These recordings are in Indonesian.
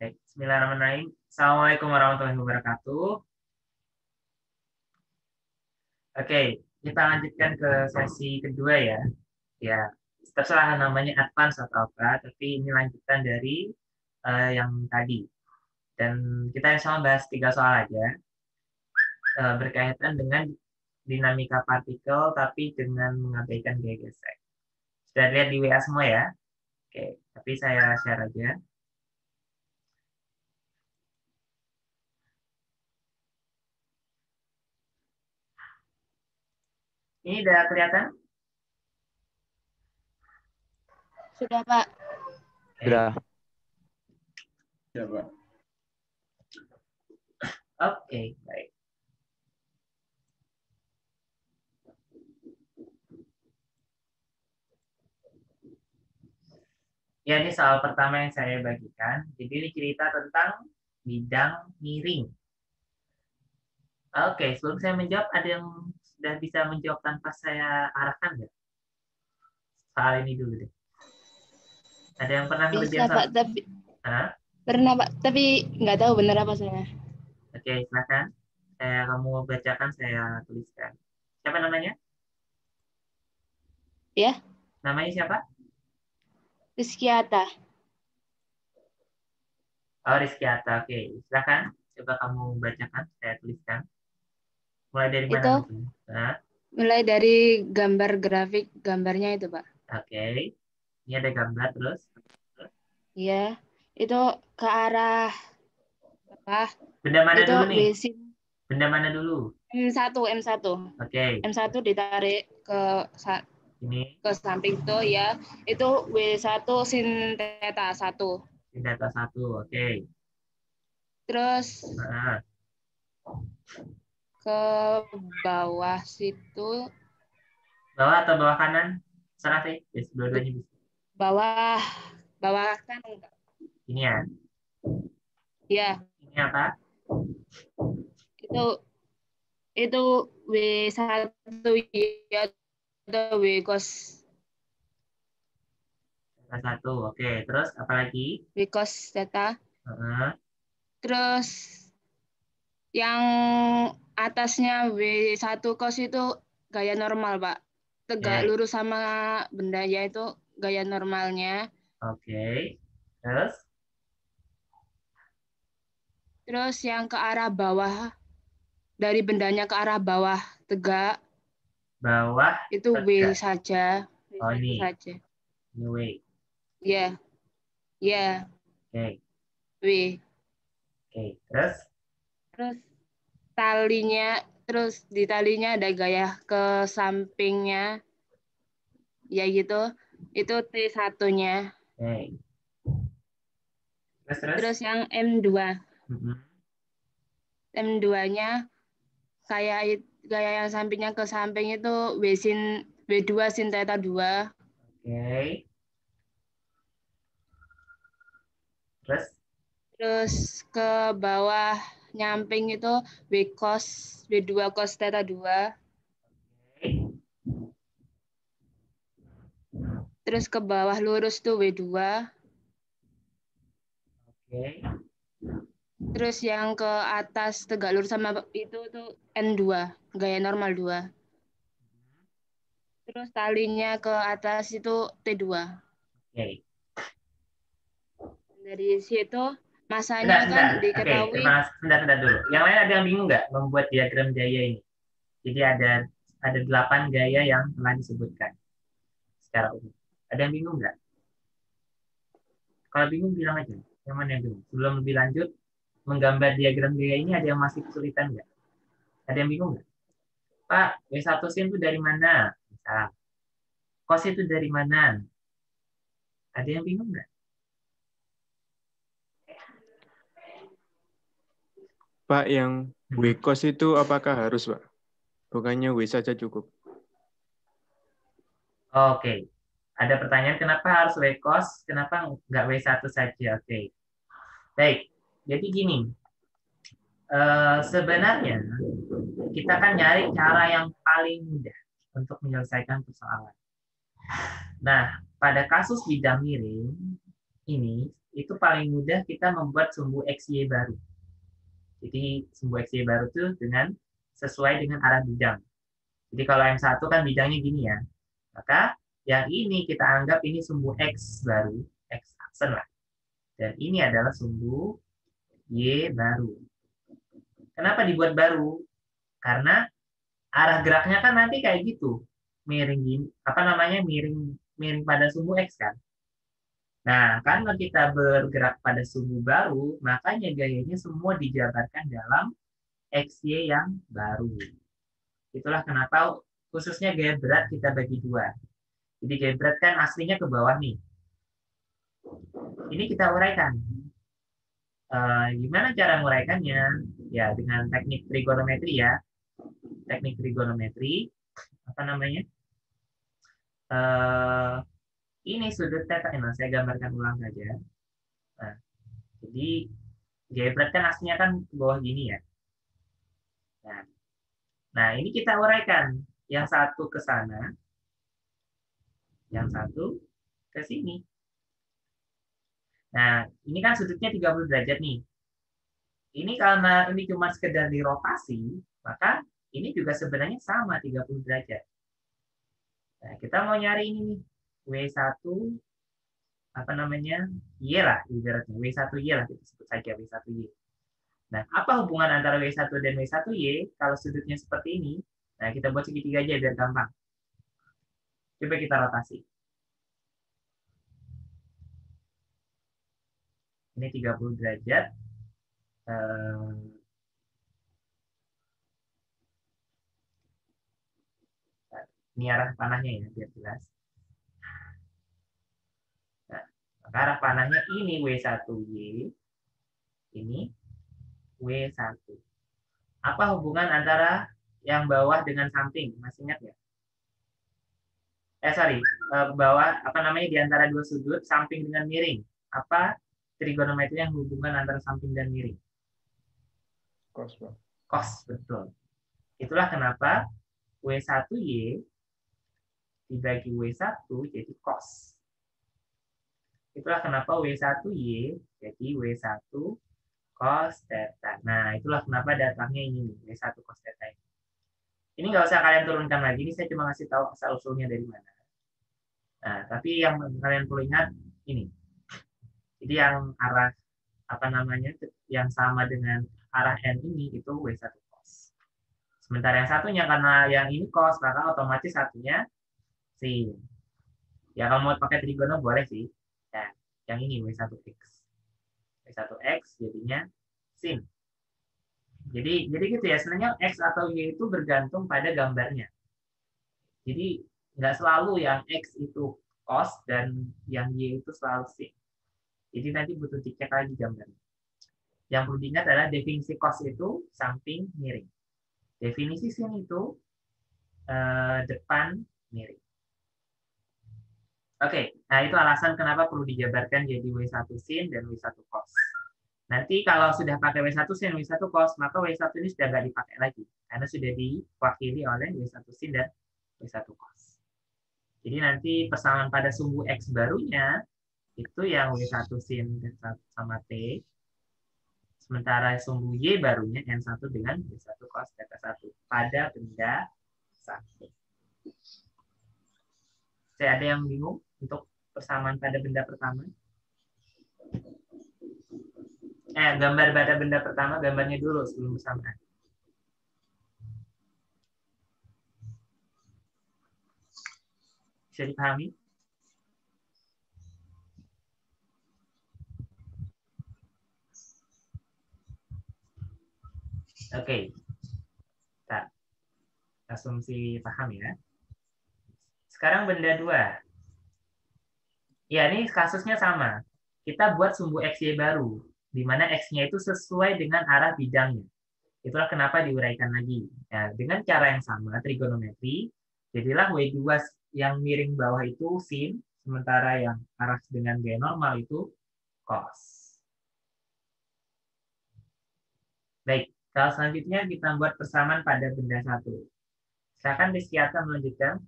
Baik, bismillahirrahmanirrahim. Assalamualaikum warahmatullahi wabarakatuh. Oke, kita lanjutkan ke sesi kedua ya. Ya, terserah namanya advance atau apa, tapi ini lanjutan dari yang tadi. Dan kita sama bahas 3 soal aja, berkaitan dengan dinamika partikel, tapi dengan mengabaikan gaya gesek. Sudah lihat di WA semua ya? Oke, tapi saya share aja. Ini udah kelihatan? Sudah, Pak. Sudah. Ya, Pak. Oke, baik. Ya, ini soal pertama yang saya bagikan. Jadi ini cerita tentang bidang miring. Oke, sebelum saya menjawab, ada yang sudah bisa menjawab tanpa saya arahkan nggak? Soal ini dulu deh. Ada yang pernah Bisa, Pak, tapi Hah? pernah, Pak, tapi nggak tahu benar apa saya. Oke, silakan. Kamu bacakan, saya tuliskan. Siapa namanya? Ya, Namanya siapa? Rizky Atta. Oh, Rizky Atta. Oke, silakan. Coba kamu bacakan, saya tuliskan. Mulai dari mana? Itu Nah, mulai dari gambar grafik gambarnya itu, Pak. oke. Ini ada gambar terus. Iya, itu ke arah apa? Benda mana Itu dulu nih? basin Benda mana dulu? M1. Oke, M1 ditarik ini ke samping itu ya. Itu W1 sin theta 1. data 1. Oke. Terus Nah, ke bawah situ, bawah atau bawah kanan? Serah sih. Yes, dua-duanya bisa. bawah bawah kan enggak. Ini ya. Ya, Ini apa? itu W1 ya, atau W cos Data 1. Oke, terus apa lagi? theta. Nah, Terus yang atasnya W1 cos itu gaya normal, Pak. Tegak oke. lurus sama bendanya itu gaya normalnya. Oke. Terus Terus yang ke arah bawah, dari bendanya ke arah bawah tegak, bawah itu W tegak. saja. Oh, W1 ini. saja. Ini W. Ya, ya, Oke. W. Oke. Terus Terus di talinya ada gaya ke sampingnya, ya gitu. Itu T1-nya. oke. Terus. Terus yang M2. Mm-mm. M2-nya kayak gaya yang sampingnya ke samping itu W2 sin theta 2. Oke. Terus Terus ke bawah nyamping itu W2 cos theta 2. oke. Terus ke bawah lurus tuh W2. Oke. Terus yang ke atas tegak lurus sama itu tuh N2, gaya normal 2. Terus talinya ke atas itu T2. Oke. Dari situ Bentar, masanya bentar. kan Oke, diketahui. bentar dulu. Yang lain ada yang bingung nggak membuat diagram gaya ini? Jadi ada 8 gaya yang telah disebutkan secara umum. Ada yang bingung nggak? Kalau bingung bilang aja. Yang mana yang bingung? Sebelum lebih lanjut, menggambar diagram gaya ini ada yang masih kesulitan nggak? Ada yang bingung nggak? Pak, W1 sin itu dari mana? Misal. Cos itu dari mana? Ada yang bingung nggak? Pak, yang W cos itu apakah harus, Pak? Bukannya W saja cukup. Oke. Ada pertanyaan kenapa harus W cos? Kenapa nggak W1 saja? Oke. Baik. Jadi gini. Sebenarnya kita kan nyari cara yang paling mudah untuk menyelesaikan persoalan. Nah, pada kasus bidang miring ini itu paling mudah kita membuat sumbu XY baru. Jadi sumbu XY baru itu sesuai dengan arah bidang. Jadi kalau M1 kan bidangnya gini ya. Maka yang ini kita anggap ini sumbu X baru, X aksen lah. Dan ini adalah sumbu Y baru. Kenapa dibuat baru? Karena arah geraknya kan nanti kayak gitu. Miring gini, miring pada sumbu X kan. Nah, karena kita bergerak pada sumbu baru, makanya gayanya semua dijabarkan dalam XY yang baru. Itulah kenapa khususnya gaya berat kita bagi dua. Jadi gaya berat kan aslinya ke bawah nih. Ini kita uraikan. Gimana cara menguraikannya? Ya, dengan teknik trigonometri ya. Teknik trigonometri, apa namanya? Ini sudut theta. Nah, saya gambarkan ulang saja. Nah, jadi gaya berat kan aslinya kan ke bawah gini ya. Nah, ini kita uraikan. Yang satu ke sana, yang satu ke sini. Nah, ini kan sudutnya 30 derajat nih. Ini karena ini cuma sekedar dirotasi, maka ini juga sebenarnya sama 30 derajat. Nah, kita mau nyari ini nih. W1 apa namanya? Y lah ibaratnya. W1Y lah kita sebut saja W1Y. Nah, apa hubungan antara W1 dan W1Y kalau sudutnya seperti ini? Nah, kita buat segitiga aja biar gampang. Coba kita rotasi. Ini 30 derajat. Ini arah panahnya ya, biar jelas. Nah, maka arah panahnya ini W1Y, ini W1. Apa hubungan antara yang bawah dengan samping? Masih ingat ya? Bawah, apa namanya, di antara dua sudut, samping dengan miring. Apa trigonometri yang hubungan antara samping dan miring? Cos, Pak. Cos, betul. Itulah kenapa W1Y dibagi W1 jadi cos. Itulah kenapa W1Y jadi W1 cos theta. Nah, itulah kenapa datangnya ini, W1 cos theta ini. Ini nggak usah kalian turunkan lagi, ini saya cuma ngasih tahu asal-usulnya dari mana. Nah, tapi yang kalian perlu ingat ini. Jadi yang arah, apa namanya, yang sama dengan arah N ini, itu W1 cos. Sementara yang satunya, karena yang ini cos, maka otomatis satunya sin. Ya, kalau mau pakai trigono boleh sih. Nah, yang ini W1X. W1X jadinya sin. Jadi gitu ya, sebenarnya X atau Y itu bergantung pada gambarnya. Jadi nggak selalu yang X itu cos dan yang Y itu selalu sin. Jadi nanti butuh dicek lagi gambarnya. Yang perlu diingat adalah definisi cos itu samping miring. Definisi sin itu depan miring. Oke, nah itu alasan kenapa perlu dijabarkan jadi W1 sin dan W1 cos. Nanti kalau sudah pakai W1 sin, W1 cos, maka W1 ini sudah nggak dipakai lagi. Karena sudah diwakili oleh W1 sin dan W1 cos. Jadi nanti persamaan pada sumbu X barunya, itu yang W1 sin sama T. Sementara sumbu Y barunya N1 dengan W1 cos theta 1 pada benda 1. Saya ada yang bingung untuk persamaan pada benda pertama? Gambar pada benda pertama, gambarnya dulu sebelum persamaan. Bisa dipahami? Oke. Nah, asumsi paham ya. Sekarang benda 2. Ya, ini kasusnya sama. Kita buat sumbu XY baru, di mana X-nya itu sesuai dengan arah bidangnya. Itulah kenapa diuraikan lagi. Nah, dengan cara yang sama, trigonometri, jadilah W2 yang miring bawah itu sin, sementara yang arah dengan gaya normal itu cos. Baik, kalau selanjutnya kita buat persamaan pada benda 1. Silakan Rizky akan melanjutkan.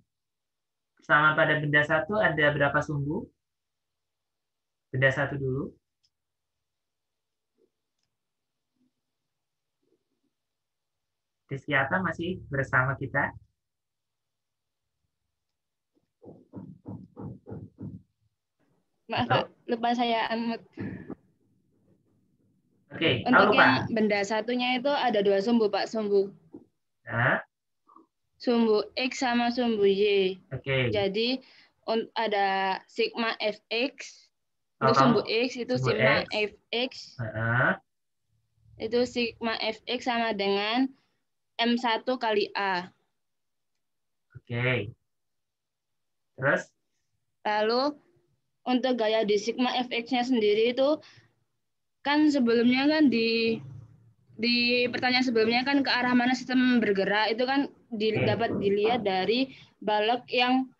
Persamaan pada benda 1 ada berapa sumbu? Benda 1 dulu. Rizkyata masih bersama kita? Maaf Pak, lupa saya unmute. Oke, Untuk lupa. yang benda satunya itu ada 2 sumbu Pak, sumbu Nah, X sama sumbu Y. oke. Jadi ada sigma fx Oh, untuk sumbu kamu X itu sumbu sigma X. fx Heeh. itu sigma fx sama dengan M1 kali A. Oke. Terus? Lalu untuk gaya di sigma fx-nya sendiri itu kan sebelumnya kan di pertanyaan sebelumnya kan ke arah mana sistem bergerak itu kan dapat dilihat dari balok yang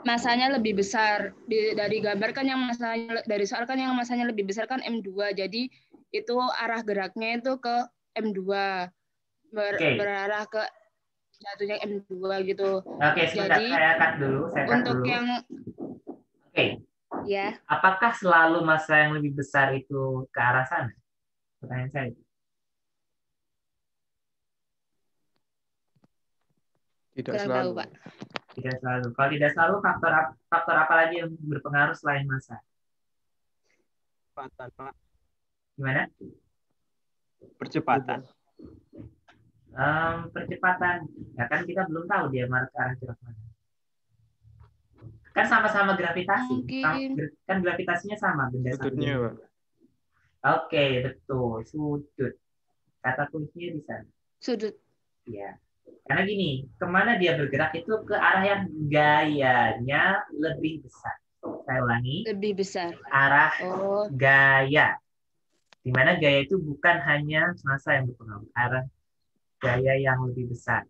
masanya lebih besar. Dari gambar kan yang masanya dari soal kan yang masanya lebih besar kan M2. Jadi itu arah geraknya itu ke M2 berarah ke jatuhnya M2 gitu. Oke, sebentar Jadi saya cut dulu, untuk yang Oke. ya, Apakah selalu massa yang lebih besar itu ke arah sana? Pertanyaan saya. Tidak kurang selalu. tahu Pak. Tidak selalu. Kalau tidak selalu, faktor apa lagi yang berpengaruh selain massa? Percepatan, Pak. Gimana? Percepatan. Percepatan. Ya kan kita belum tahu dia marah ke arah gerak mana. Kan sama-sama gravitasi. Mungkin. Kan gravitasinya sama. Benda Sudutnya, Pak. Oke, betul. Sudut. Kata kuncinya di sana. Sudut. Ya. Karena gini, kemana dia bergerak itu ke arah yang gayanya lebih besar. Saya ulangi. Lebih besar. Arah gaya. Di mana gaya itu bukan hanya massa yang berpengaruh. Arah gaya yang lebih besar.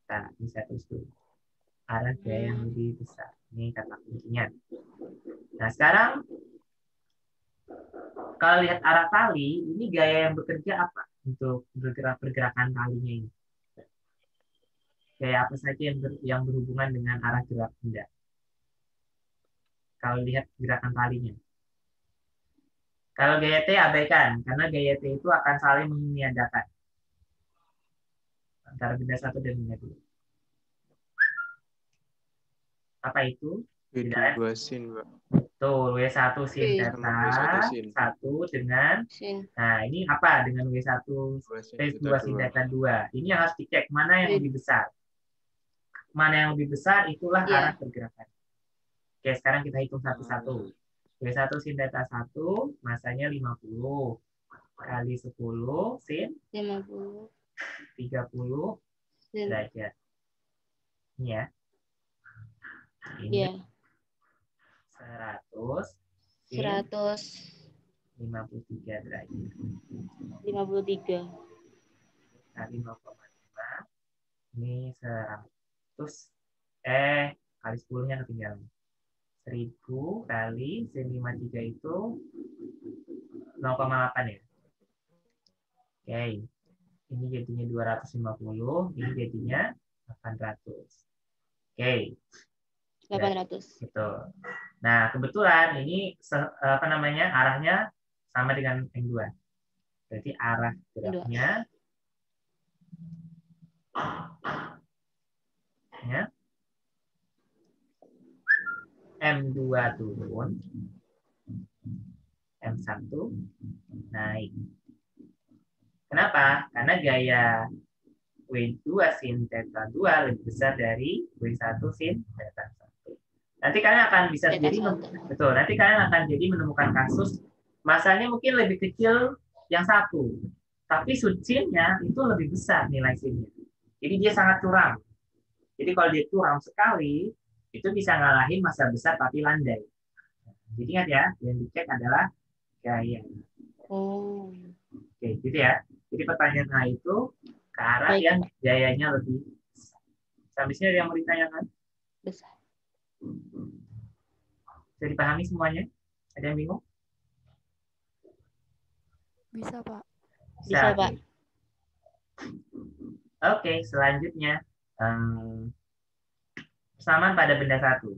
Nah, bisa terus dulu. Arah gaya yang lebih besar. Ini kata kuncinya. Nah, sekarang kalau lihat arah tali, ini gaya yang bekerja apa untuk pergerakan talinya ini? Gaya apa saja yang berhubungan dengan arah gerak benda? Kalau lihat gerakan talinya. Kalau gaya T abaikan, karena gaya T itu akan saling meniadakan antara benda satu dan benda dua. Apa itu? W2 sin, Pak. Tuh, W1 sin theta, W1 sin. 1 dengan Sin. Nah, ini apa dengan W1 space 2 sin theta 2? Ini yang harus dicek mana yang lebih besar. Mana yang lebih besar itulah arah pergerakan. Oke, sekarang kita hitung satu-satu. W1 sin theta 1 masanya 50 kali 10 sin 50 30 derajat. Ini ya. Ini 100 sin 53 derajat. 53 Kali 0,5. Ini 100 kali 10-nya ketinggalan. 1000 kali sin 53 itu 0,8 ya. Oke. Ini jadinya 250, ini jadinya 800. Oke. 800. Gitu. Nah, kebetulan ini arahnya sama dengan M2. Berarti arah geraknya ya, M2 turun, M1 naik. Kenapa? Karena gaya W2 sin theta 2 lebih besar dari W1 sin theta 1. Nanti kalian akan bisa jadi betul. Nanti kalian akan jadi menemukan kasus masanya mungkin lebih kecil yang satu, tapi sinnya itu lebih besar nilai sinnya. Jadi dia sangat curam. Jadi kalau dia curam sekali, itu bisa ngalahin massa besar tapi landai. Jadi ingat ya, yang dicek adalah gaya. Oke, gitu ya. Jadi pertanyaan A itu ke arah yang gayanya lebih besar. Sampai sini ada yang mau ditanyakan? Besar. Bisa dipahami semuanya? Ada yang bingung? Bisa, Pak. Bisa, Pak. Oke, selanjutnya persamaan pada benda satu.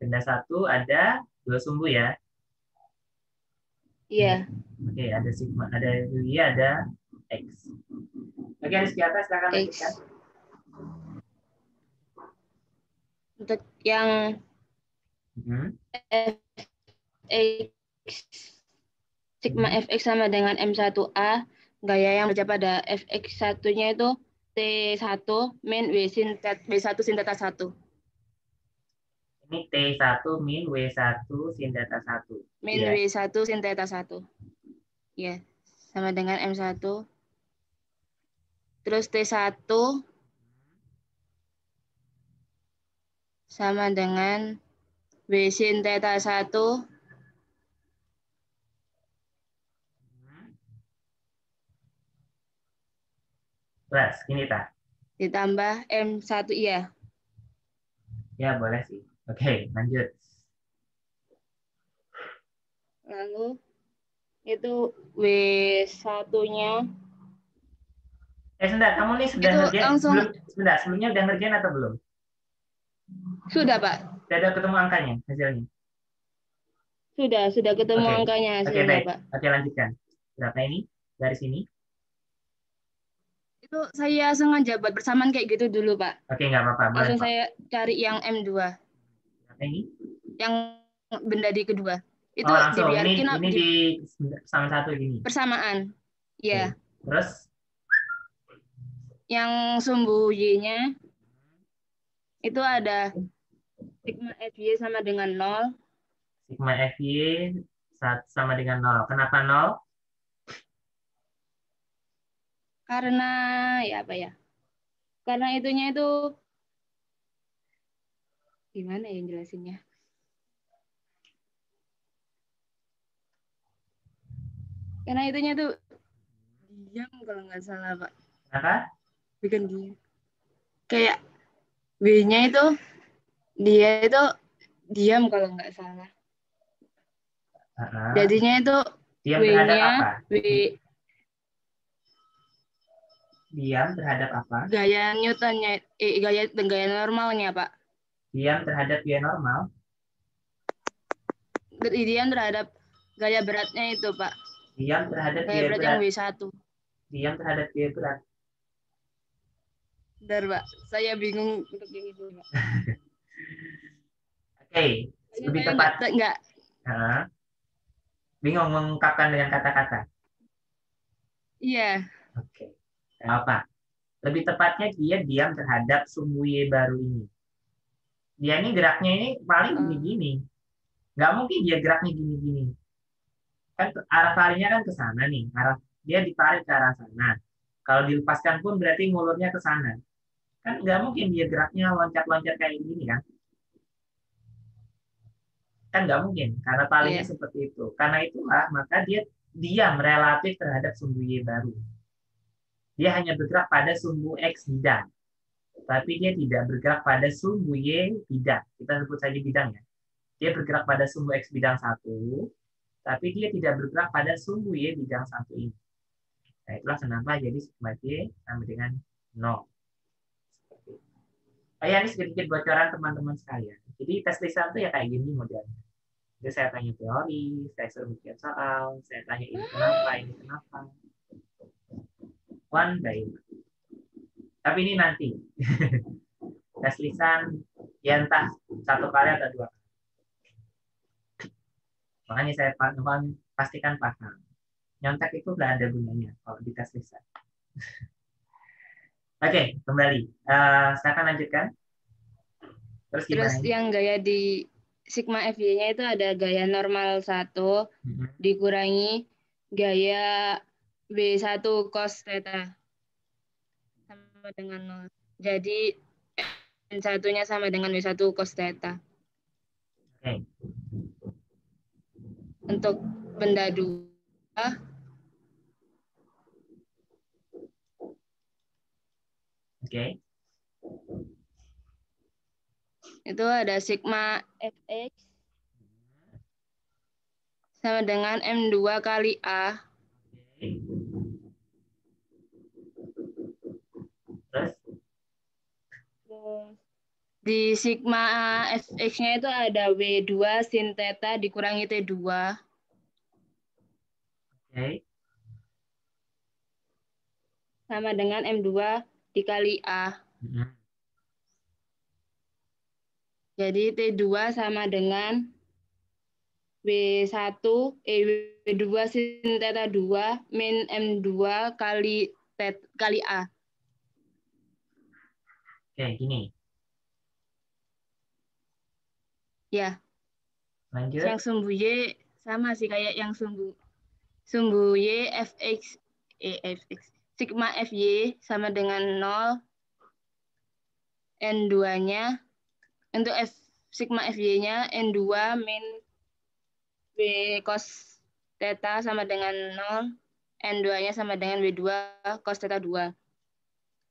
Benda satu ada 2 sumbu ya. Iya. Oke, ada sigma, ada Y, ada X. Oke, Rizky atas silakan X. lanjutkan. Untuk yang fx sigma fx sama dengan M1A, gaya yang berada pada fx satunya itu T1 min W1 sin theta 1. Ini T1 min W1 sin theta 1. Min Ya. W1 sin theta 1. Ya, sama dengan M1. Terus T1 sama dengan W sin theta 1 Plus, ini tak? ditambah M1, iya. Ya, boleh sih. Oke, lanjut. Lalu itu W1-nya Sebentar, kamu nih sudah itu ngerjain langsung sebelumnya udah ngerjain atau belum? sudah, Pak. Sudah ada ketemu angkanya, hasilnya? Sudah ketemu Oke. angkanya Oke, hasilnya, baik. Pak. Oke, lanjutkan. Berapa ini? Dari sini? Itu saya sengaja buat bersamaan kayak gitu dulu, Pak. Oke, nggak apa-apa. Boleh, Langsung Pak. saya cari yang M2, Berapa ini? yang benda di kedua. Itu Oh, langsung. dibiarkin Ini di sama satu gini. bersamaan. Ya. Oke. Terus? Yang sumbu Y-nya itu ada sigma FY sama dengan 0. Sigma FY sama dengan 0. Kenapa 0? Karena ya apa ya? Karena itunya itu gimana ya jelasinnya? Karena itunya tuh diam kalau nggak salah, Pak. Kenapa? Bukan diam. Kayak B-nya itu dia itu diam kalau nggak salah. Jadinya itu diam terhadap W-nya apa? W Diam terhadap apa? gaya Newtonnya gaya normalnya, Pak. Diam terhadap gaya normal. Diam terhadap gaya beratnya itu, Pak. Diam terhadap Gaya berat yang W1. Diam terhadap gaya berat. Bentar, Pak. Saya bingung untuk yang itu, Pak. Oke, lebih tepat. Enggak. Bingung mengungkapkan dengan kata-kata. Iya. Oke. Apa? Lebih tepatnya dia diam terhadap sumbu Y baru ini. Dia ini geraknya ini paling gini-gini. Nggak mungkin dia geraknya gini-gini. Kan arah tariknya kan ke sana nih. Dia ditarik ke arah sana. Kalau dilepaskan pun berarti ngulurnya ke sana. Kan nggak mungkin dia geraknya loncat-loncat kayak gini kan. Kan nggak mungkin. Karena talinya seperti itu. Karena itulah maka dia diam relatif terhadap sumbu Y baru. Dia hanya bergerak pada sumbu X bidang. Tapi dia tidak bergerak pada sumbu Y bidang. Kita sebut saja bidang ya. Dia bergerak pada sumbu X bidang 1, tapi dia tidak bergerak pada sumbu Y bidang 1 ini. Nah, itulah kenapa jadi sigma Y sama dengan 0. Oh ya, ini sedikit bocoran teman-teman sekalian. Jadi tes lisan itu ya kayak gini modelnya. Jadi saya tanya teori, saya suruh bikin soal, saya tanya ini kenapa. One by one. Tapi ini nanti. Tes lisan ya entah 1 kali atau 2 kali. Makanya saya pastikan paham. Nyontek itu nggak ada gunanya kalau di tes lisan. Oke, kembali. Saya akan lanjutkan. Terus yang gaya di sigma FY-nya itu ada gaya normal 1 dikurangi gaya W1 cos theta sama dengan 0. Jadi N1-nya sama dengan W1 cos theta. Oke. Untuk benda 2 Oke. itu ada sigma fx sama dengan M2 kali A. Terus? Di sigma fx-nya itu ada W2 sin theta dikurangi T2. Oke. sama dengan M2 dikali A. Jadi T2 sama dengan W1, W2 sin theta 2 min M2 kali A. Oke, gini. Ya, Lanjut. yang sumbu Y sama sih kayak yang sumbu Y fx sigma Fy sama dengan 0, N2-nya untuk sigma Fy-nya N2 min W cos theta sama dengan 0, N2-nya sama dengan W2 cos theta 2.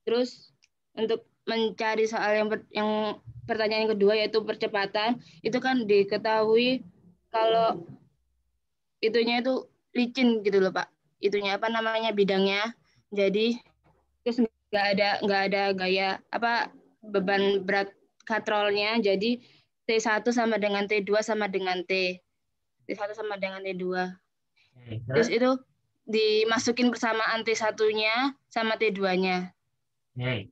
Terus untuk mencari soal yang pertanyaan yang kedua yaitu percepatan, itu kan diketahui kalau itunya itu licin gitu loh Pak. Itunya apa namanya bidangnya. Jadi terus nggak ada gaya apa beban berat katrolnya. Jadi T1 sama dengan T2 sama dengan T. T1 sama dengan T2. Oke, Terus terus? itu dimasukin persamaan T1-nya sama T2-nya. Oke.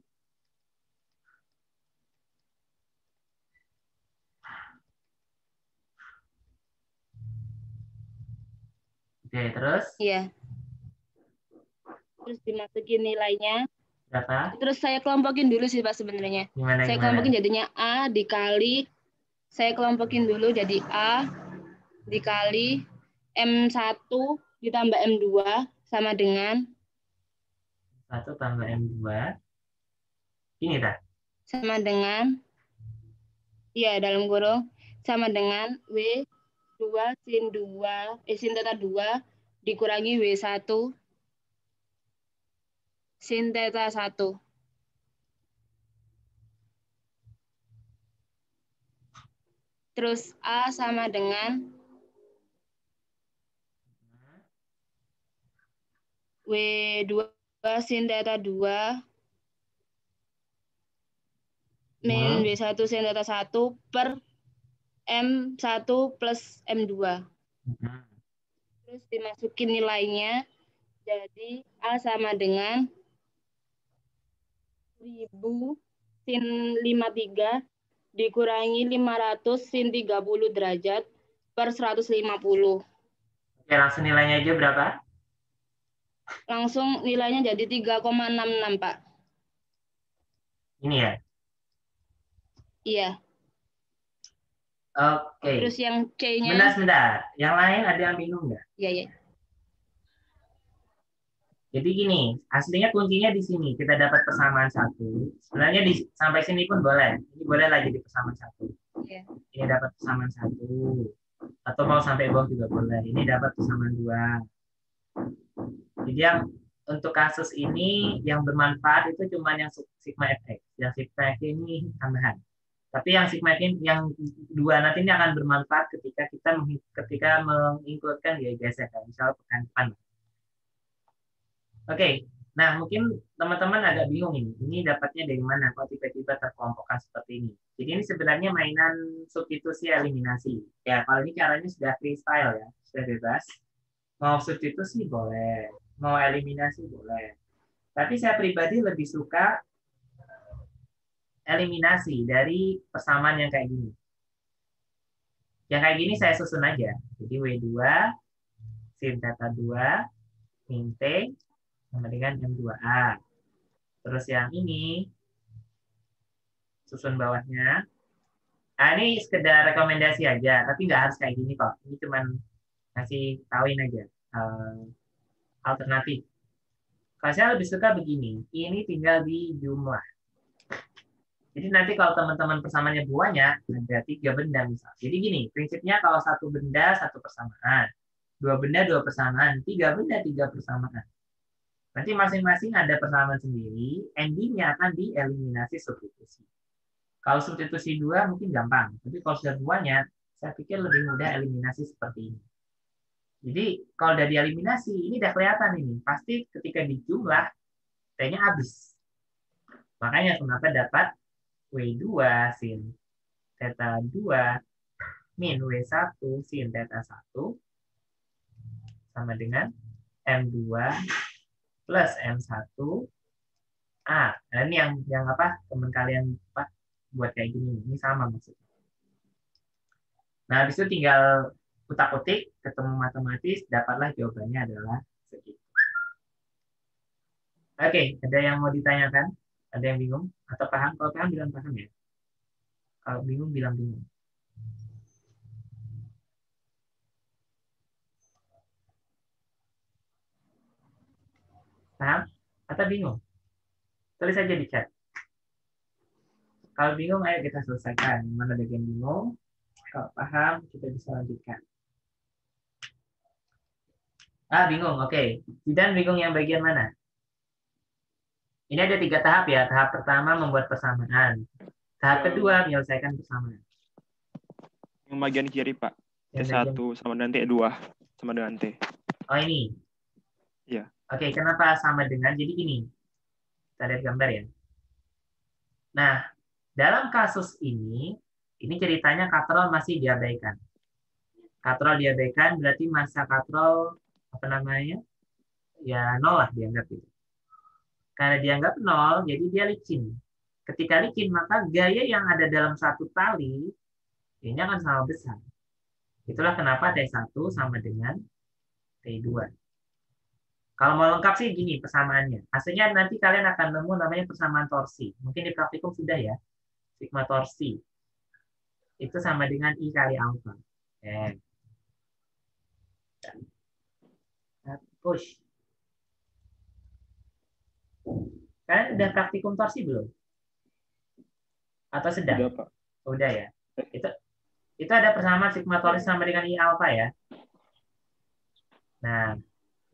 Oke, terus? Iya. Terus dimasukin nilainya. Berapa? Terus saya kelompokin dulu sih Pak sebenarnya. Gimana, Saya gimana? kelompokin jadinya A dikali, saya kelompokin dulu jadi A dikali M1 ditambah M2 sama dengan 1 tambah M2. Ini tak? sama dengan ya dalam kurung sama dengan W2 sin 2 sin theta 2 dikurangi W1 sin theta 1. Terus A sama dengan W2 sin theta 2 min W1 sin theta 1 per M1 plus M2. Terus dimasukin nilainya, jadi A sama dengan 1000 sin 53 dikurangi 500 sin 30 derajat per 150. Oke, langsung nilainya aja berapa? Langsung nilainya jadi 3,66 Pak. Ini ya? Iya. Oke. Terus yang C-nya, Sebentar. Yang lain ada yang bingung nggak? ya ya. Jadi gini, aslinya kuncinya di sini. Kita dapat persamaan 1. Sebenarnya sampai sini pun boleh. Ini boleh lagi di persamaan 1. Iya. Ini dapat persamaan 1. Atau mau sampai bawah juga boleh. Ini dapat persamaan 2. Jadi yang untuk kasus ini yang bermanfaat itu cuma yang sigma fx. Yang sigma fx ini tambahan. Tapi yang sigma fx yang 2 nanti ini akan bermanfaat ketika menginkludkan gaya geser. Misalnya pekan depan. Oke, nah mungkin teman-teman agak bingung ini. Ini dapatnya dari mana? Kok tiba-tiba terkelompokkan seperti ini? Jadi ini sebenarnya mainan substitusi eliminasi. Ya, kalau ini caranya sudah freestyle ya, sudah bebas. Mau substitusi boleh, mau eliminasi boleh. Tapi saya pribadi lebih suka eliminasi dari persamaan yang kayak gini. Yang kayak gini saya susun aja. Jadi W2 sin theta 2 min T sama dengan M2A. Terus yang ini, susun bawahnya. Nah, ini sekedar rekomendasi aja, tapi nggak harus kayak gini kok. Ini cuma ngasih tauin aja. Alternatif. Kalau saya lebih suka begini, ini tinggal di jumlah. Jadi nanti kalau teman-teman persamaannya banyak, ada 3 benda misalnya. Jadi gini, prinsipnya kalau 1 benda, 1 persamaan. 2 benda, 2 persamaan. 3 benda, 3 persamaan. Nanti masing-masing ada persamaan sendiri, endingnya akan dieliminasi substitusi. Kalau substitusi 2 mungkin gampang, tapi kalau sudah 2-nya, saya pikir lebih mudah eliminasi seperti ini. Jadi kalau udah dieliminasi, ini udah kelihatan ini. Pasti ketika dijumlah, T-nya habis. Makanya kenapa dapat W2 sin theta 2 min W1 sin theta 1 sama dengan M2 plus M1A. Nah, ini yang apa? Teman kalian apa buat kayak gini. Ini sama maksudnya. Nah, habis itu tinggal utak-utik, ketemu matematis, dapatlah jawabannya adalah segitu. Oke, ada yang mau ditanyakan? Ada yang bingung? Atau paham? Kalau paham, bilang paham ya. Kalau bingung, bilang bingung. Paham? Atau bingung? Tulis aja di chat. Kalau bingung, ayo kita selesaikan. Mana ada yang bingung? Kalau paham, kita bisa lanjutkan. Bingung. Oke. Zidan bingung yang bagian mana? Ini ada 3 tahap ya. Tahap pertama membuat persamaan. Tahap kedua menyelesaikan persamaan. Yang bagian kiri, Pak. Yang T1 sama dengan T2 sama dengan T. Oh, ini? Iya. Oke, kenapa sama dengan? Jadi gini. Kita lihat gambar ya. Nah, dalam kasus ini ceritanya katrol masih diabaikan. Katrol diabaikan berarti masa katrol apa namanya? Ya 0 lah dianggap itu. Karena dianggap 0, jadi dia licin. Ketika licin, maka gaya yang ada dalam satu tali ini akan sama besar. Itulah kenapa T1 sama dengan T2. Kalau mau lengkap sih gini persamaannya. Hasilnya nanti kalian akan nemu namanya persamaan torsi. Mungkin di praktikum sudah ya. Sigma torsi. Itu sama dengan I kali alfa. Push. Kalian udah praktikum torsi belum? Atau sedang? Udah, Pak. Udah ya. Itu ada persamaan sigma torsi sama dengan I alfa ya. Nah,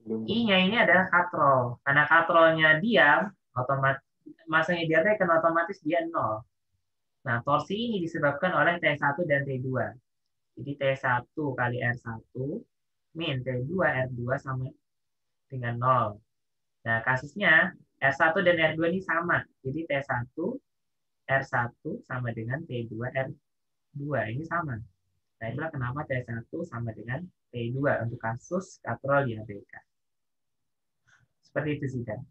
I-nya ini adalah katrol. Karena katrolnya diam, otomatis masanya diabaikan otomatis dia 0. Nah, torsi ini disebabkan oleh T1 dan T2. Jadi T1 kali R1 min T2 R2 sama dengan 0. Nah, kasusnya R1 dan R2 ini sama. Jadi T1 R1 sama dengan T2 R2. Ini sama. Nah, itulah kenapa T1 sama dengan T2 untuk kasus katrol diabaikan. Seperti itu sih, kan?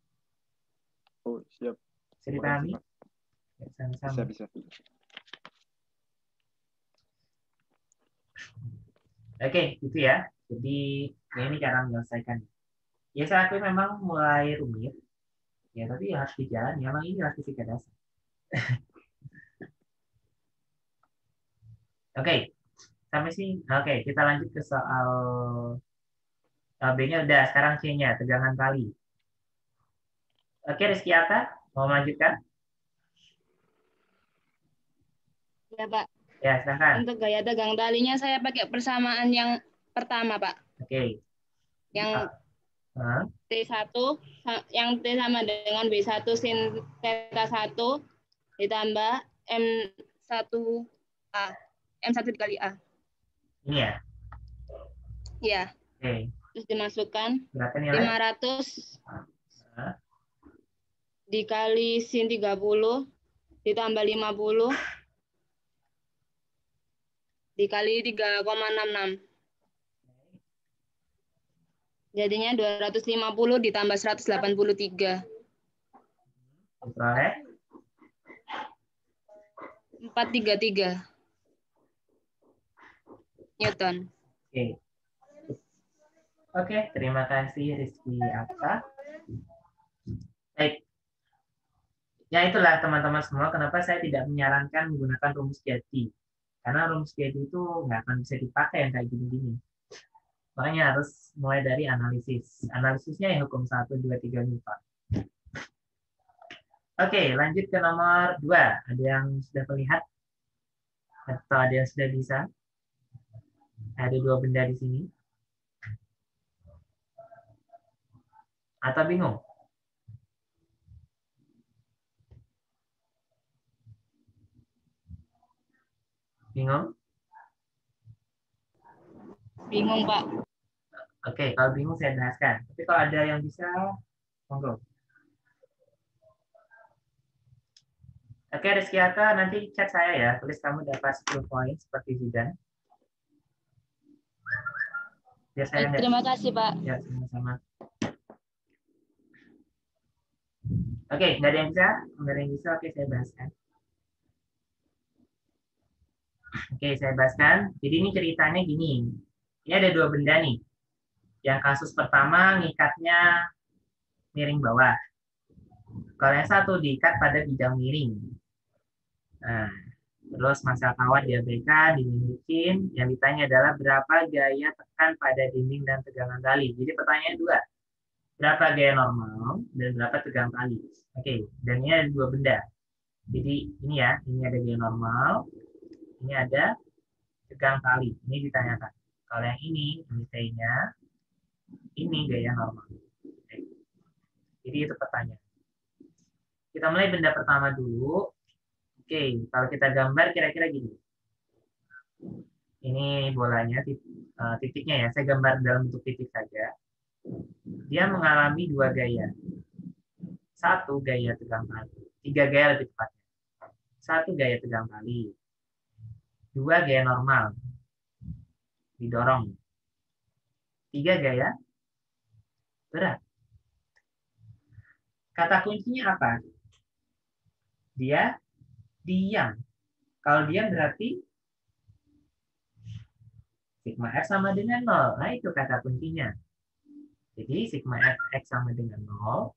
Oh, siap. Bisa dipahami? Sama-sama. Bisa. Oke, gitu ya. Jadi, ini cara menyelesaikan. Ya, saya akui memang mulai rumit. Ya, tapi harus dijalani. Memang ini harus fisika dasar. Oke, sampai sini. Oke, kita lanjut ke soal B-nya udah. Sekarang C-nya, tegangan tali. Oke, Rizky Atta, mau melanjutkan? Ya, Pak. Ya, silakan. Untuk gaya tegang talinya saya pakai persamaan yang pertama, Pak. Oke. Yang T1, yang T sama dengan B1 sin theta 1 ditambah M1A. M1 dikali A. Ini ya? Iya. Oke. Terus dimasukkan Berapa nilai? 500 dikali sin 30 ditambah 50 dikali 3,66. Jadinya 250 ditambah 183. Berapa? 433 Newton. Oke, terima kasih Rizky Atta. Baik. Ya itulah teman-teman semua kenapa saya tidak menyarankan menggunakan rumus Getty. Karena rumus Getty itu nggak akan bisa dipakai yang kayak gini-gini. Makanya harus mulai dari analisis. Analisisnya ya hukum 1, 2, 3 Newton. Oke, lanjut ke nomor 2. Ada yang sudah melihat? Atau ada yang sudah bisa? Ada 2 benda di sini. Atau bingung? Bingung? Bingung, Pak. Oke, kalau bingung saya jelaskan. Tapi kalau ada yang bisa, monggo. Oke, Rizky Atta, nanti chat saya ya. Tulis kamu dapat 10 poin seperti Zidan. Biar saya Terima kasih, Pak. Ya, sama-sama. Oke, nggak ada yang bisa? Nggak ada yang bisa, oke saya bahaskan. Oke, saya bahaskan. Jadi ini ceritanya gini. Ini ada dua benda nih. Yang kasus pertama ngikatnya miring bawah. Kalau yang satu diikat pada bidang miring. Nah, terus masa kawat diabaikan, dinunjukin. Yang ditanya adalah berapa gaya tekan pada dinding dan tegangan tali. Jadi pertanyaan dua. Berapa gaya normal dan berapa tegangan tali. Oke, dan ini ada dua benda. Jadi ini ya, ini ada gaya normal, ini ada tegang tali. Ini ditanyakan. Kalau yang ini T-nya, ini gaya normal. Oke. Jadi itu pertanyaan. Kita mulai benda pertama dulu. Oke, kalau kita gambar kira-kira gini. Ini bolanya, titiknya ya. Saya gambar dalam bentuk titik saja. Dia mengalami dua gaya. Satu gaya tegang tali. Tiga gaya lebih tepatnya. Satu gaya tegang tali. Dua gaya normal. Didorong. Tiga gaya berat. Kata kuncinya apa? Dia diam. Kalau diam berarti sigma F sama dengan 0. Nah, itu kata kuncinya. Jadi, sigma X sama dengan 0.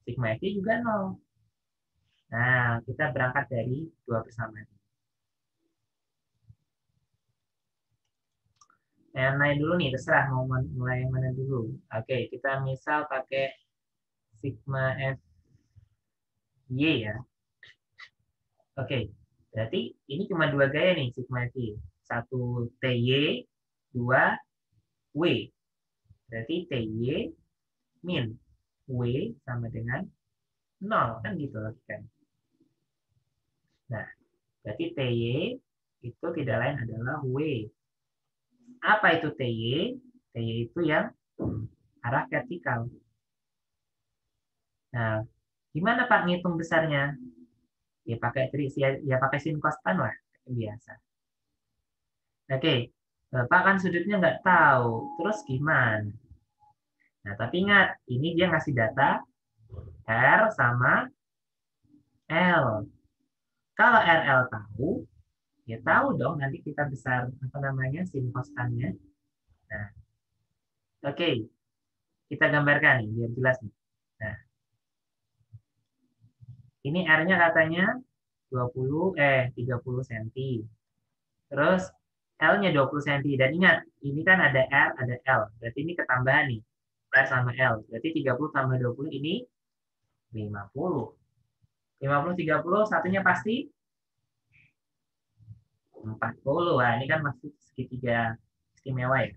Sigma F juga 0. Nah, kita berangkat dari dua persamaan. Yang lain dulu nih, terserah mau mulai yang mana dulu. Oke, kita misal pakai sigma F Y ya. Oke, berarti ini cuma dua gaya nih sigma F Y. Satu TY, dua W. Berarti TY min W sama dengan 0. Kan gitu logikanya. Nah, berarti TY itu tidak lain adalah W. Apa itu TY? TY itu yang arah vertikal. Nah, gimana Pak ngitung besarnya? Ya pakai sin cos tan lah, biasa. Oke, Pak kan sudutnya nggak tahu. Terus gimana? Nah, tapi ingat, ini dia ngasih data R sama L. Kalau RL tahu, ya tahu dong nanti kita besar apa namanya sin cos-nya. Nah, oke. Kita gambarkan nih biar jelas nih. Nah, ini R-nya katanya 30 cm. Terus L-nya 20 cm. Dan ingat, ini kan ada R, ada L. Berarti ini ketambahan nih. R sama L. Berarti 30 tambah 20 ini 50. 50, 30, satunya pasti 40. Wah, ini kan masih segitiga istimewa ya.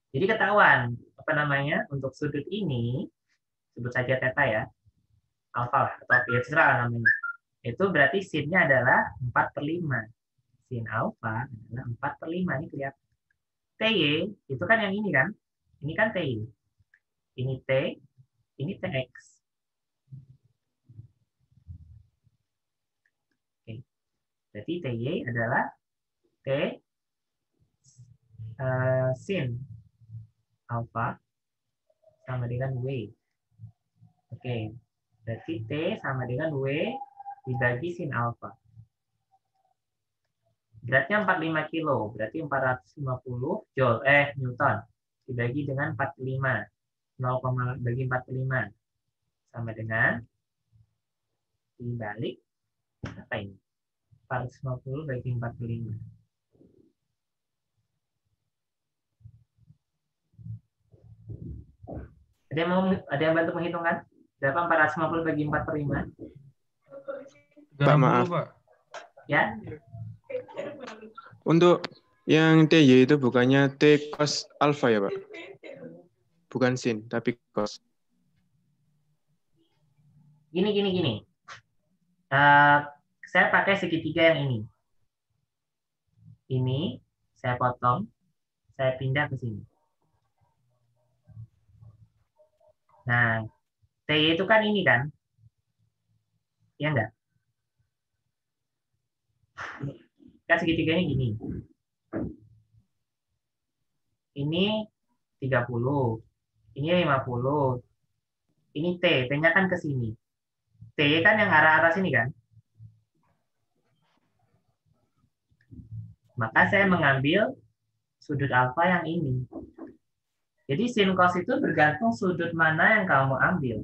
Jadi ketahuan, apa namanya, untuk sudut ini, sebut saja theta ya, alfa lah, atau ya terserah namanya. Itu berarti sin-nya adalah 4/5. Sin alfa adalah 4/5. Ini kelihatan. TY, itu kan yang ini kan? Ini kan TY. Ini T, ini TX. Oke. Berarti TY adalah T sin alfa sama dengan W. Oke. Berarti T sama dengan W dibagi sin alfa. Beratnya 45 kilo, berarti 450 joule, Newton. Dibagi dengan 45. 0, bagi 45. Sama dengan dibalik, apa ini? 450 bagi 45. Ada yang bantu menghitungkan? Berapa 450 bagi 4/5? Pak, maaf. Pak. Ya? Untuk yang TY itu bukannya T cos alfa ya, Pak? Bukan sin, tapi cos. Gini. Saya pakai segitiga yang ini. Ini saya potong, saya pindah ke sini. Nah, TY itu kan ini kan? Ya enggak? Kan segitiganya gini. Ini 30. Ini 50. Ini T, T-nya kan ke sini. T kan yang arah sini kan? Maka saya mengambil sudut alfa yang ini. Jadi sin cos itu bergantung sudut mana yang kamu ambil.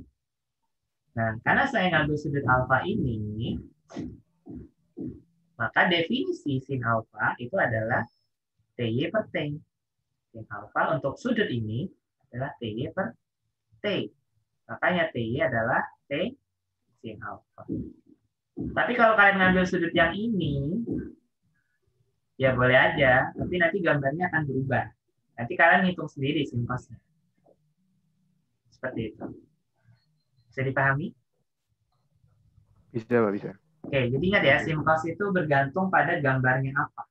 Nah, karena saya ngambil sudut alfa ini, maka definisi sin alfa itu adalah TY per T. Sin alfa untuk sudut ini adalah TY per T. Makanya TY adalah T sin alfa. Tapi kalau kalian ngambil sudut yang ini, ya boleh aja, tapi nanti gambarnya akan berubah. Nanti kalian hitung sendiri sin cosnya. Seperti itu. Bisa dipahami? Bisa, Pak, bisa. Oke, jadi ingat ya, sin cos itu bergantung pada gambarnya apa.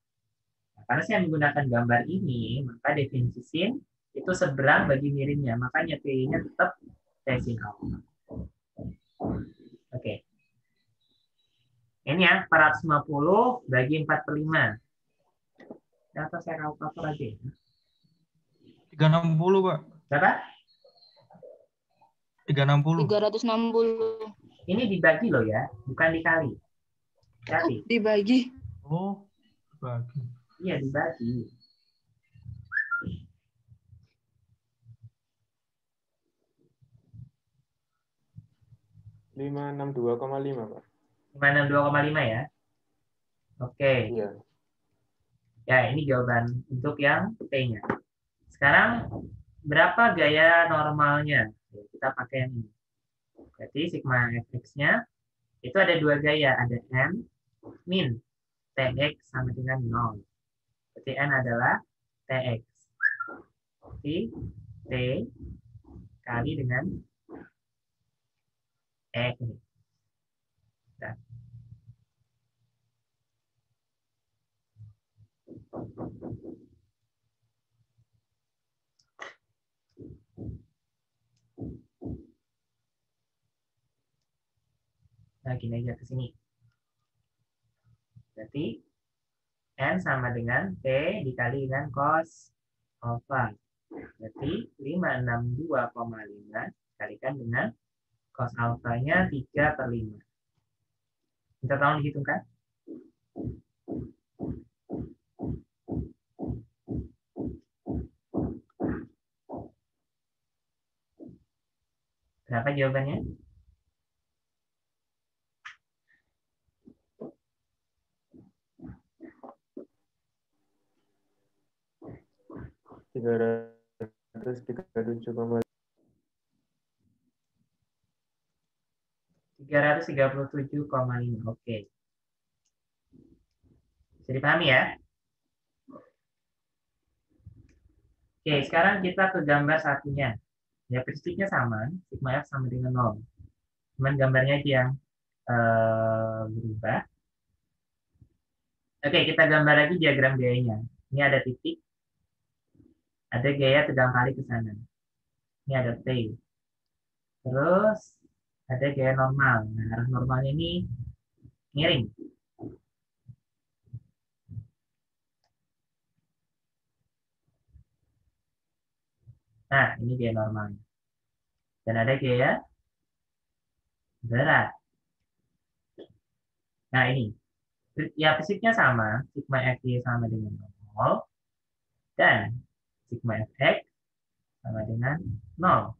Nah, karena saya menggunakan gambar ini, maka definisi sin itu seberang bagi miringnya. Makanya T-nya tetap T sin alfa. Oke. Ini ya, 450 bagi 4/5. Atau saya kalkulator aja ya. 360, Pak. Berapa? 360. 360. Ini dibagi loh ya, bukan dikali. Hati. Dibagi. Oh, bagi. Iya, dibagi. (562,5), Pak. 562,5 ya. Oke. Iya. Ya, ini jawaban untuk yang T-nya. Sekarang, berapa gaya normalnya? Kita pakai yang ini. Berarti sigma fx-nya itu ada dua gaya. Ada n min tx sama dengan 0. Berarti n adalah tx. Berarti t kali dengan e ini. Nah. Nah, gini aja ke sini. Berarti N sama dengan T dikali dengan cos alpha. Berarti 562,5 dikalikan dengan cos alfanya 3/5. Minta tolong dihitungkan. Berapa jawabannya? (337,5). 337,5. Oke. Bisa dipahami ya? Oke, sekarang kita ke gambar satunya. Ya, prinsipnya sama. Sigma F sama dengan 0. Cuman gambarnya aja yang berubah. Oke, kita gambar lagi diagram gayanya. Ini ada titik. Ada gaya tegang kali ke sana. Ini ada T. Terus ada gaya normal. Nah, arah normalnya ini miring. Nah, ini gaya normalnya. Dan ada gaya berat. Nah, ini. Ya, fisiknya sama. Sigma Fy sama dengan 0. Dan sigma Fx sama dengan 0.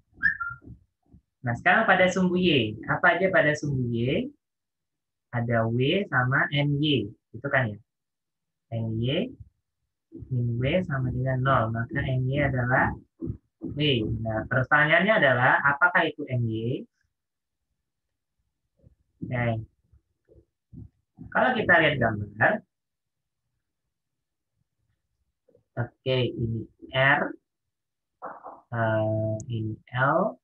Nah, sekarang pada sumbu Y. Apa aja pada sumbu Y? Ada W sama NY. Itu kan ya. NY min W sama dengan 0. Maka NY adalah W. Nah, pertanyaannya adalah, apakah itu NY? Oke. Kalau kita lihat gambar, oke, ini R, ini L,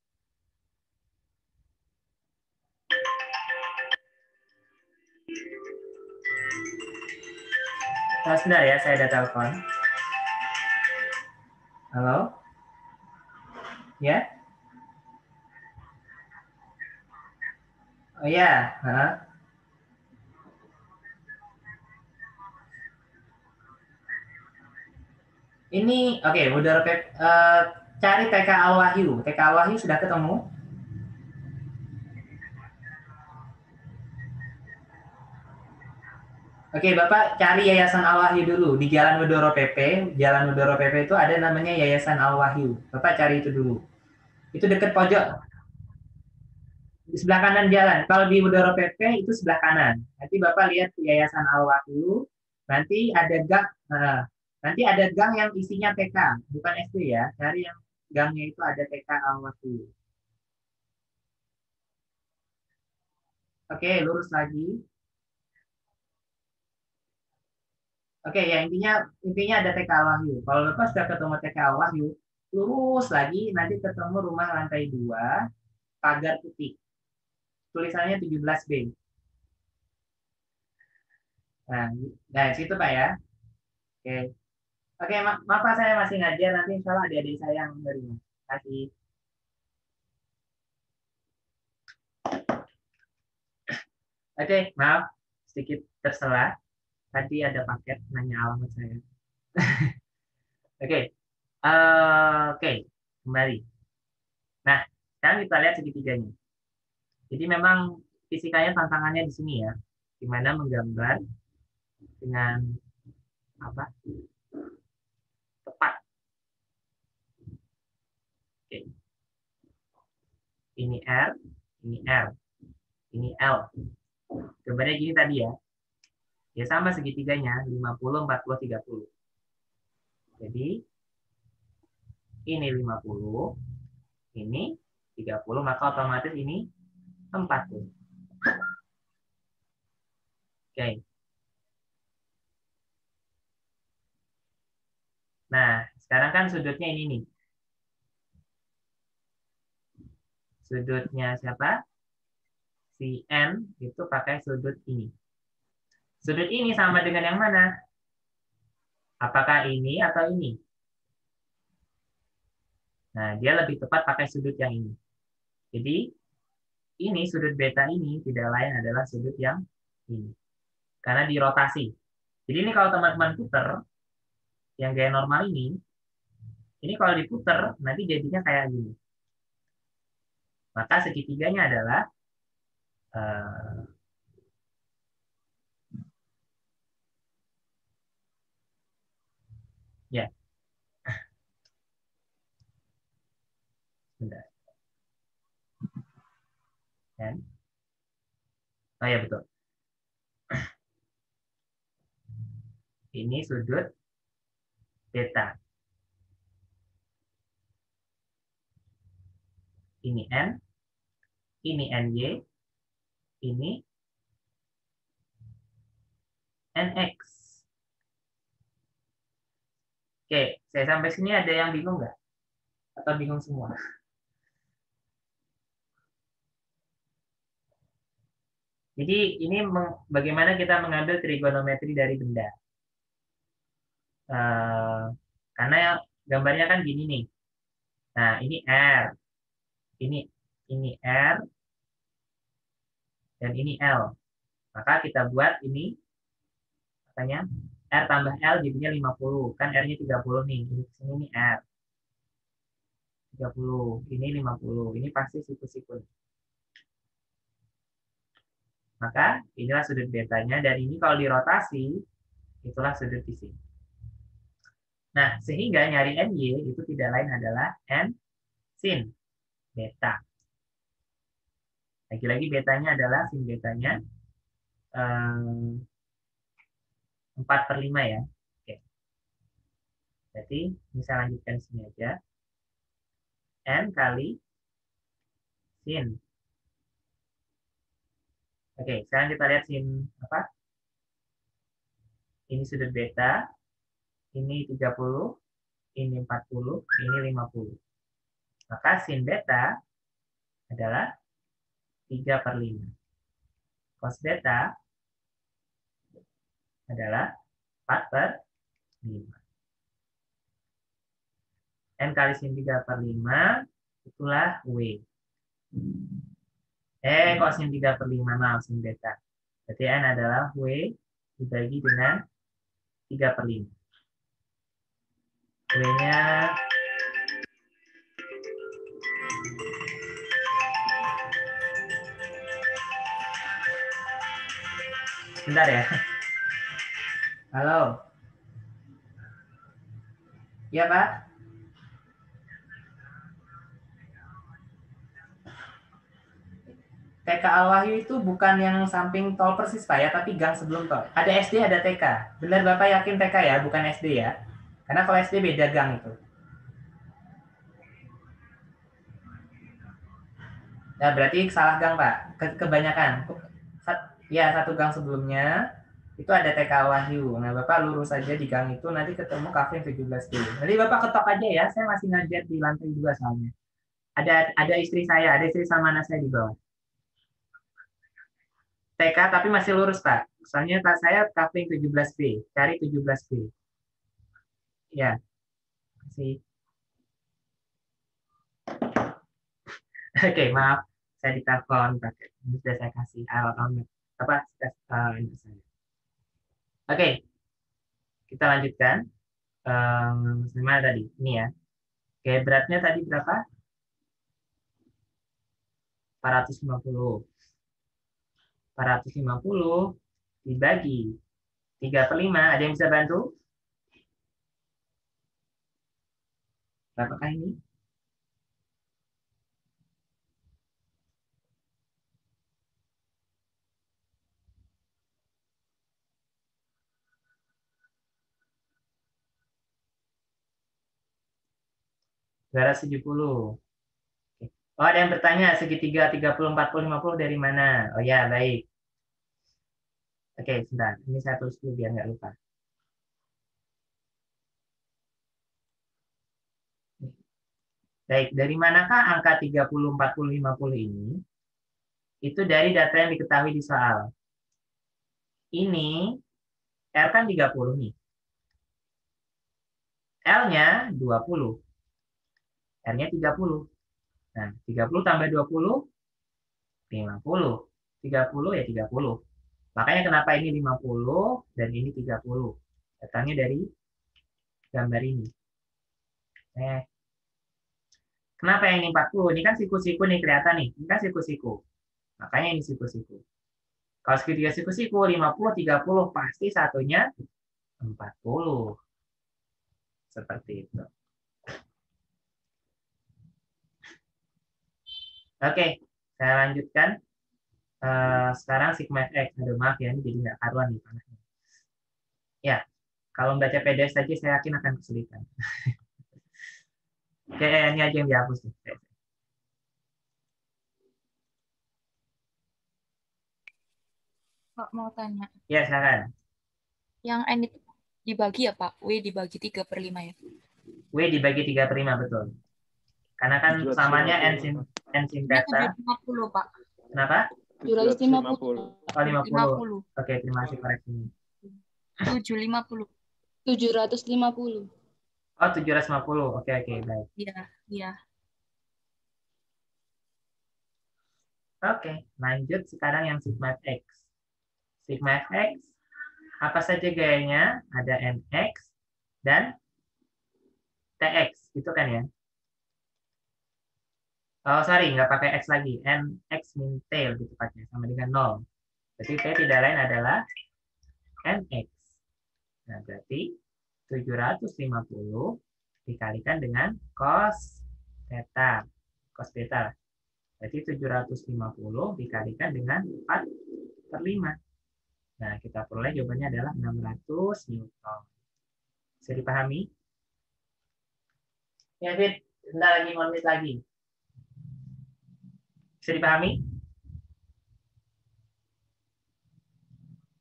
sebentar ya, saya ada telepon. Halo? Ya? Oh ya, Ini, oke, udah cari TK Al-Wahyu. TK Al-Wahyu sudah ketemu? Oke, Bapak cari Yayasan Al-Wahyu dulu di Jalan Wedoro PP. Jalan Wedoro PP itu ada namanya Yayasan Al-Wahyu. Bapak cari itu dulu. Itu dekat pojok di sebelah kanan jalan. Kalau di Wedoro PP itu sebelah kanan. Nanti Bapak lihat Yayasan Al-Wahyu. Nanti ada gang, nanti ada gang yang isinya TK, bukan SD ya. Cari yang gangnya itu ada TK Al-Wahyu. Oke, lurus lagi. Oke, ya intinya ada TK Al-Wahyu. Kalau Bapak sudah ketemu TK Al-Wahyu, lurus lagi nanti ketemu rumah lantai 2, pagar putih. Tulisannya 17B. Nah, situ Pak ya. Oke. Oke, maaf Pak, saya masih ngajar, nanti insya Allah adik-adik saya yang menerima. Terima kasih. Oke, maaf sedikit tersela. Tadi ada paket nanya alamat saya. Oke. Oke, kembali. Nah, sekarang kita lihat segitiganya. Jadi memang fisikanya tantangannya di sini ya, di mana menggambar dengan apa? Tepat. Oke. Ini R, ini R, ini L. Gambarnya gini tadi ya. Ya sama segitiganya 50, 40, 30. Jadi ini 50, ini 30, maka otomatis ini 40. Oke. Nah, sekarang kan sudutnya ini nih. Sudutnya siapa? Si N itu pakai sudut ini. Sudut ini sama dengan yang mana? Apakah ini atau ini? Nah, dia lebih tepat pakai sudut yang ini. Jadi, ini sudut beta ini tidak lain adalah sudut yang ini. Karena dirotasi. Jadi ini kalau teman-teman puter, yang gaya normal ini kalau diputer, nanti jadinya kayak gini. Maka segitiganya adalah ya. Bentar. Dan, oh ya betul. Ini sudut beta. Ini N, ini NY, ini NX. Oke, saya sampai sini ada yang bingung nggak? Atau bingung semua? Jadi ini bagaimana kita mengambil trigonometri dari benda. Karena gambarnya kan gini nih. Nah, ini R. Ini R. Dan ini L. Maka kita buat ini, katanya R tambah L jadinya 50. Kan R-nya 30 nih. Ini sini nih R. 30. Ini 50. Ini pasti siku-siku. Maka inilah sudut betanya. Dan ini kalau dirotasi, itulah sudut di sini. Nah, sehingga nyari NY itu tidak lain adalah N sin beta. Lagi-lagi betanya adalah sin betanya 4/5 ya. Oke. Berarti bisa lanjutkan sini aja. N kali sin. Oke, sekarang kita lihat sin apa? Ini sudut beta. Ini 30, ini 40, ini 50. Maka sin beta adalah 3/5. Cos beta adalah 4/5. N kali sin 3/5 itulah W. Kok sin 3/5, maaf, sin beta. Berarti N adalah W dibagi dengan 3/5. W-nya bentar ya. Halo. Ya, Pak? TK Al-Wahyu itu bukan yang samping tol persis, Pak ya, tapi gang sebelum tol. Ada SD, ada TK. Benar Bapak yakin TK ya, bukan SD ya? Karena kalau SD beda gang itu. Nah, berarti salah gang, Pak. Kebanyakan. Ya, satu gang sebelumnya itu ada TK Wahyu. Nah, Bapak lurus saja di gang itu, nanti ketemu kafe 17B. Nanti Bapak ketok aja ya, saya masih ngajar di lantai 2 soalnya. Ada istri saya, ada istri sama anak saya di bawah. TK tapi masih lurus, Pak. Soalnya saya kafe 17B, cari 17B. Ya, masih. Oke, maaf. Saya ditelepon pakai. Ini sudah saya kasih alamat. Apa? Saya. Oke, kita lanjutkan. Gimana tadi? Ini ya. Oke, beratnya tadi berapa? 450. 450 dibagi 3/5. Ada yang bisa bantu? Berapakah ini? Berat 70. Oh, ada yang bertanya segitiga 30, 40, 50 dari mana? Oh ya, baik. Oke, sebentar. Ini saya tulis dulu biar nggak lupa. Baik, dari manakah angka 30, 40, 50 ini? Itu dari data yang diketahui di soal. Ini, R kan 30 nih. L-nya 20. R-nya 30. Nah, 30 tambah 20, 50. 30 ya 30. Makanya kenapa ini 50 dan ini 30. Datangnya dari gambar ini. Kenapa yang ini 40? Ini kan siku-siku nih kelihatan nih. Ini kan siku-siku. Makanya ini siku-siku. Kalau segitiga siku-siku 50, 30 pasti satunya 40. Seperti itu. Oke, saya lanjutkan. Sekarang sigma X. Aduh, maaf ya, ini jadi nggak karuan nih panahnya. Ya, kalau membaca PDF saja saya yakin akan kesulitan. Oke, ini aja yang dihapus. Pak mau tanya. Ya, silakan. Yang N itu dibagi ya Pak? W dibagi 3/5 ya? W dibagi 3/5, betul. Karena kan samanya N sin Ini theta. 750 Pak. Kenapa? 750. Oh, 50. Oke, terima kasih koreksinya. 750. 750. Oh, 750. Oke, baik. Iya, iya. Oke, lanjut sekarang yang sigma X. Sigma X, apa saja gayanya? Ada NX dan TX, gitu kan ya? Oh, sorry, nggak pakai X lagi. NX min T lebih tepatnya, sama dengan 0. Jadi T tidak lain adalah NX. Nah, berarti 750 dikalikan dengan cos theta. Cos theta. Berarti 750 dikalikan dengan 4/5. Nah, kita peroleh jawabannya adalah 600 Newton. Bisa dipahami? Ya, Fit. Sebentar lagi, 5 menit lagi. Bisa dipahami?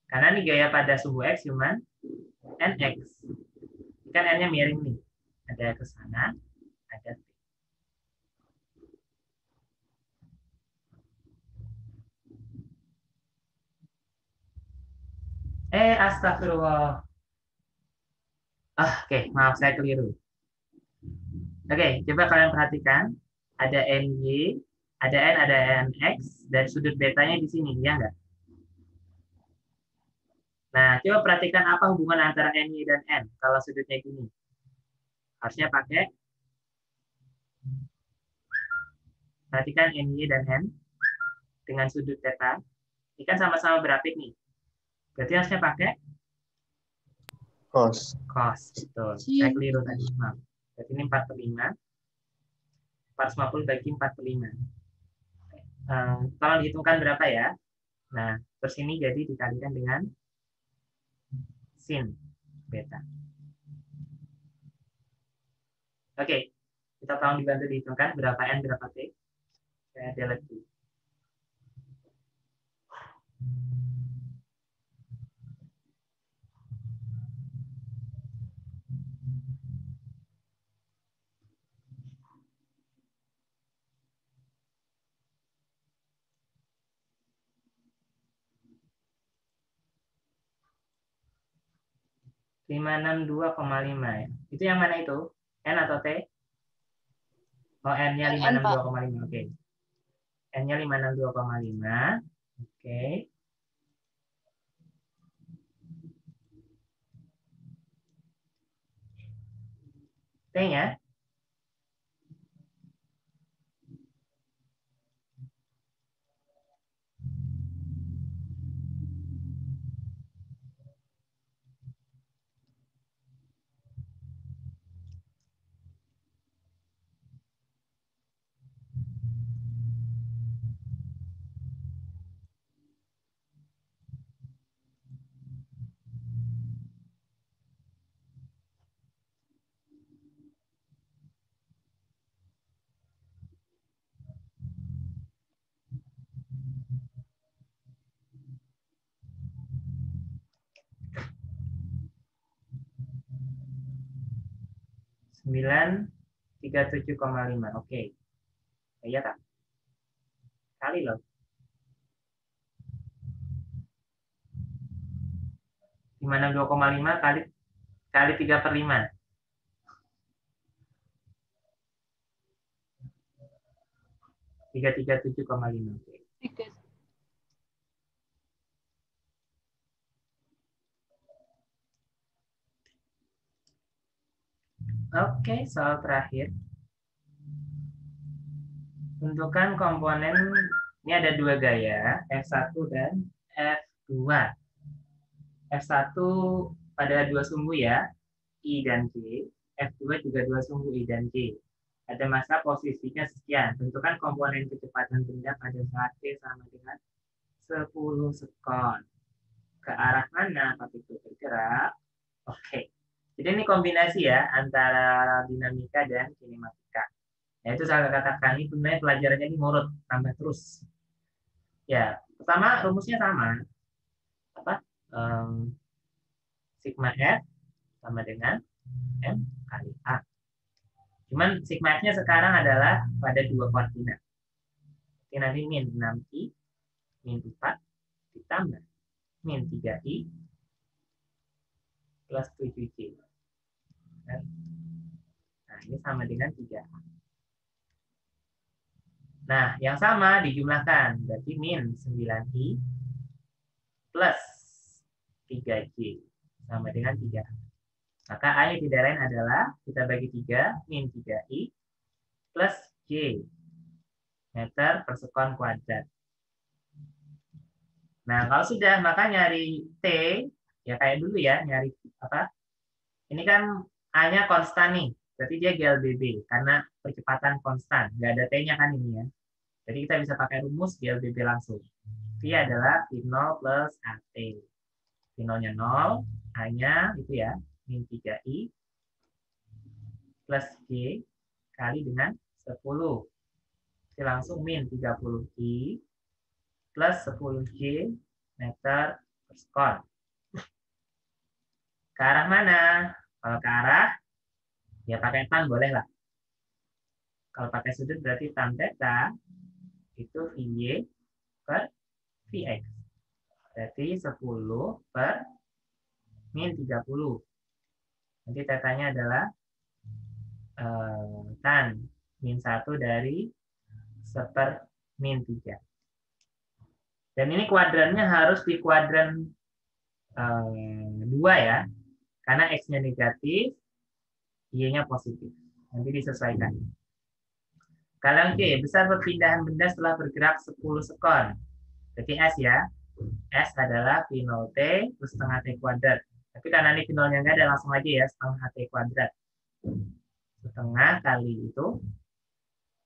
Karena ini gaya pada suhu X cuman NX. Kan N-nya miring nih. Ada ke sana, ada T. Astagfirullah. Oke, maaf saya keliru. Oke, coba kalian perhatikan. Ada NY, ada N, ada NX, dan sudut betanya di sini, ya enggak? Nah, coba perhatikan apa hubungan antara NY dan N kalau sudutnya gini. Harusnya pakai. Perhatikan NY dan N dengan sudut theta. Ini kan sama-sama berapit nih. Berarti harusnya pakai Cos. Cos, betul. Saya keliru tadi, maaf. Berarti ini 4/5. 450 bagi 4/5. Tolong dihitungkan berapa ya? Nah, terus ini jadi dikalikan dengan sin beta. Oke, kita tolong dibantu dihitungkan berapa N, berapa T. Saya delete dulu. Rp 562,5 ya. Itu yang mana itu? N atau T? Oh, N-nya N, Pak. 562,5. Oke. N-nya 562,5. Oke. T-nya? Sembilan 37,5. Oke. Iya tak? Kali loh. 562,5 kali 3/5. 337,5. Oke. Oke, soal terakhir. Tentukan komponen, ini ada dua gaya, F1 dan F2. F1 pada dua sumbu ya, I dan J. F2 juga dua sumbu I dan J. Ada masa posisinya sekian. Tentukan komponen kecepatan benda pada saat T sama dengan 10 sekon. Ke arah mana partikel bergerak? Oke. Jadi ini kombinasi ya antara dinamika dan kinematika. Nah, itu saya katakan ini sebenarnya pelajarannya ini ngurut, tambah terus. Ya, pertama rumusnya sama. Apa? Sigma F sama dengan M kali A. Cuman sigma F-nya sekarang adalah pada dua koordinat. Jadi nanti min 6i, min 4 ditambah min 3i plus 7j. Nah, ini sama dengan 3a. Nah, yang sama dijumlahkan. Berarti min 9i plus 3j sama dengan 3. Maka A-nya tidak lain adalah, kita bagi 3, min 3i plus j meter per sekon kuadrat. Nah, kalau sudah, maka nyari T, ya kayak dulu ya, nyari apa? Ini kan A-nya konstan nih, berarti dia GLBB, karena percepatan konstan. Nggak ada T-nya kan ini ya. Jadi kita bisa pakai rumus GLBB langsung. V adalah V0 plus AT. V0-nya 0, A-nya itu ya, min 3i plus J kali dengan 10. Jadi langsung min 30i plus 10j meter per sekon. Ke arah mana? Kalau ke arah, ya pakai tan boleh lah. Kalau pakai sudut berarti tan theta itu VY per VX. Berarti 10 per min 30. Nanti tetanya adalah tan min 1 dari 1/min 3. Dan ini kuadrannya harus di kuadran 2 ya. Karena X-nya negatif, Y-nya positif. Nanti disesuaikan. Kalau Q, besar perpindahan benda setelah bergerak 10 sekon. Berarti S ya. S adalah V0T plus setengah T kuadrat. Tapi karena ini nolnya nggak ada, langsung aja ya, setengah T kuadrat. Setengah kali itu,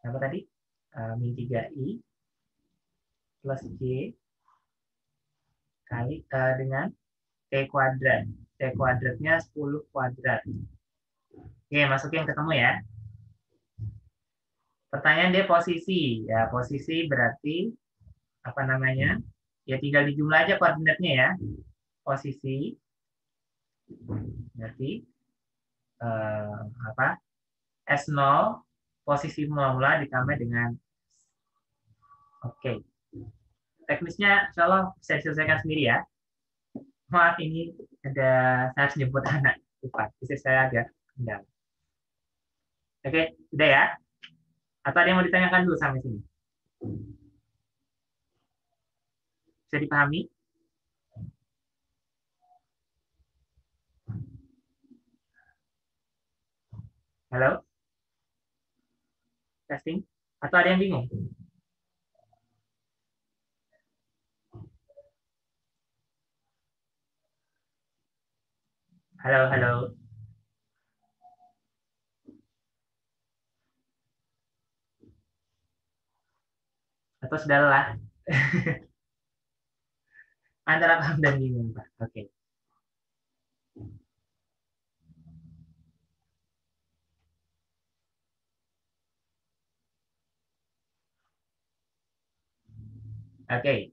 apa tadi? Min 3I plus J kali dengan T kuadrat. T kuadratnya 10 kuadrat. Oke, masukin ketemu ya. Pertanyaan dia posisi. Ya, posisi berarti apa namanya? Ya tinggal dijumlah aja koordinatnya ya. Posisi berarti apa? S0 posisi mula ditambah dengan oke. Teknisnya insya Allah bisa diselesaikan sendiri ya. Maaf ini ada saya harus nyebut anak. Lupa, bisa saya agak kendal. Oke, sudah ya? Atau ada yang mau ditanyakan dulu sampai sini? Bisa dipahami? Halo? Testing? Atau ada yang bingung? Halo, halo. Atau sudah lelah? Antara paham dan bingung, Pak. Oke. Oke.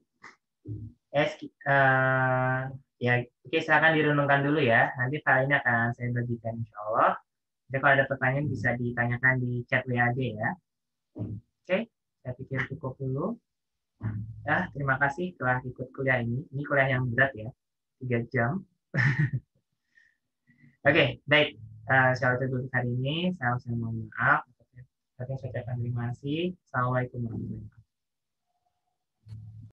Ya, oke, silakan direnungkan dulu ya. Nanti file ini akan saya bagikan insya Allah. Jadi kalau ada pertanyaan bisa ditanyakan di chat WA aja ya. Oke, saya pikir cukup dulu. Ya, terima kasih telah ikut kuliah ini. Ini kuliah yang berat ya, 3 jam. Oke, baik. Saya tutup hari ini. Saya mohon maaf. Saya ucapkan terima kasih. Assalamualaikum warahmatullahi wabarakatuh.